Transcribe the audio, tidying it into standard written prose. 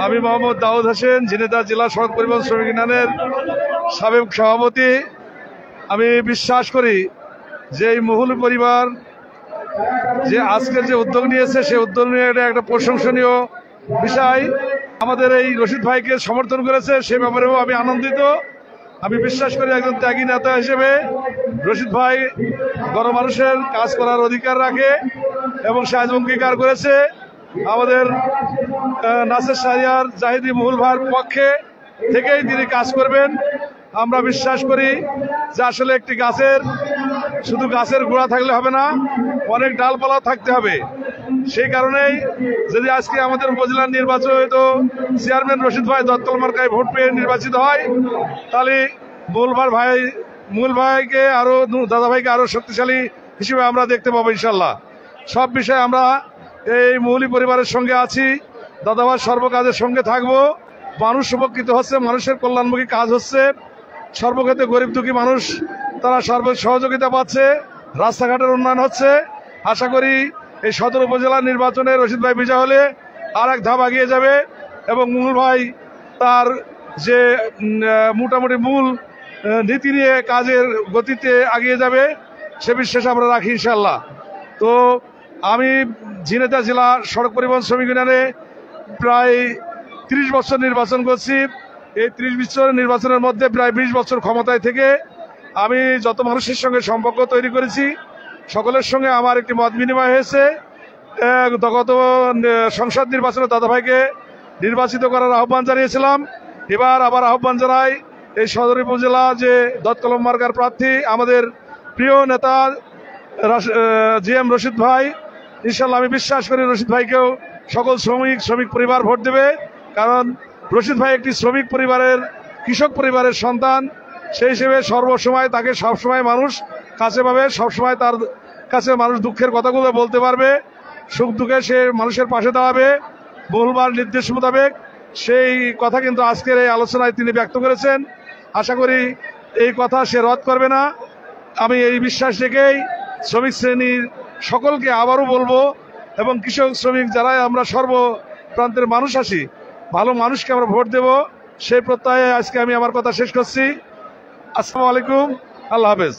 আমি মোহাম্মদ দাউদ হোসেন, ঝিনাইদহ জেলা সড়ক পরিবহন শ্রমিক ইউনিয়নের সাবেক সভাপতি। আমি বিশ্বাস করি যে এই মহুল পরিবার যে আজকের যে উদ্যোগ নিয়েছে, সেই উদ্যোগ নিয়ে একটা প্রশংসনীয় বিষয়। আমাদের এই রশিদ ভাইকে সমর্থন করেছে, সে ব্যাপারেও আমি আনন্দিত। আমি বিশ্বাস করি একজন ত্যাগী নেতা হিসেবে রশিদ ভাই গণমানুষের কাজ করার অধিকার রাখে এবং সে আজ অঙ্গীকার করেছে আমাদের নাসের শাহরিয়ার জাহিদি মহুল ভাইয়ের পক্ষে থেকেই তিনি কাজ করবেন। আমরা বিশ্বাস করি যে আসলে একটি গাছের শুধু গাছের গোড়া থাকলে হবে না, অনেক ডালপালা থাকতে হবে। সেই কারণেই যদি আজকে আমাদের উপজেলার নির্বাচিত চেয়ারম্যান রশিদ ভাই দত্তল মার্কায় ভোট পেয়ে নির্বাচিত হয়, তাহলে মহুল ভাইকে আরো দাদা ভাইকে আরো শক্তিশালী হিসেবে আমরা দেখতে পাবো ইনশাল্লাহ। সব বিষয়ে আমরা এই মহুলি পরিবারের সঙ্গে আছি, দাদা ভাই সর্বকাজের সঙ্গে থাকবো। মানুষ উপকৃত হচ্ছে, মানুষের কল্যাণমুখী কাজ হচ্ছে, সর্বক্ষেত্রে গরিব দুঃখী মানুষ তারা সহযোগিতা পাচ্ছে, রাস্তাঘাটের উন্নয়ন হচ্ছে। আশা করি এই সদর উপজেলা নির্বাচনে রশিদ ভাই বিজয় হলে আর এক ধাপ এগিয়ে যাবে এবং মহুল ভাই তার যে মোটামুটি মূল নীতি নিয়ে কাজের গতিতে এগিয়ে যাবে, সে বিশ্বাস আমরা রাখি ইনশাল্লাহ। তো আমি ঝিনাইদহ জেলা সড়ক পরিবহন শ্রমিক ইউনিয়নে প্রায় 30 বছর নির্বাচন করছি। এই 30 বছর নির্বাচনের মধ্যে প্রায় 20 বছর ক্ষমতায় থেকে আমি যত মানুষের সঙ্গে সম্পর্ক তৈরি করেছি, সকলের সঙ্গে আমার একটি মত বিনিময় হয়েছে। গত সংসদ নির্বাচনে দাদাভাইকে নির্বাচিত করার আহ্বান জানিয়েছিলাম। এবার আবার আহ্বান জানাই এই সদর উপজেলা যে দত্তকলম মার্কার প্রার্থী আমাদের প্রিয় নেতা জিএম রশিদ ভাই। ইনশাল্লাহ আমি বিশ্বাস করি রশিদ ভাইকেও সকল শ্রমিক পরিবার ভোট দেবে, কারণ রশিদ ভাই একটি শ্রমিক পরিবারের, কৃষক পরিবারের সন্তান। সেই হিসেবে সর্বসময় তাকে সবসময় মানুষ কাছে পাবে, সবসময় তার কাছে মানুষ দুঃখের কথাগুলো বলতে পারবে, সুখ দুঃখে সে মানুষের পাশে দাঁড়াবে বহুবার নির্দেশ মোতাবেক। সেই কথা কিন্তু আজকের এই আলোচনায় তিনি ব্যক্ত করেছেন। আশা করি এই কথা সে রদ করবে না। আমি এই বিশ্বাস রেখেই শ্রমিক শ্রেণীর সকলকে আবারও বলবো এবং কৃষক শ্রমিক যারা আমরা সর্বপ্রান্তের মানুষ আছি, ভালো মানুষকে আমরা ভোট দেব, সেই প্রত্যয়ে আজকে আমি আমার কথা শেষ করছি। আসসালামু আলাইকুম, আল্লাহ হাফেজ।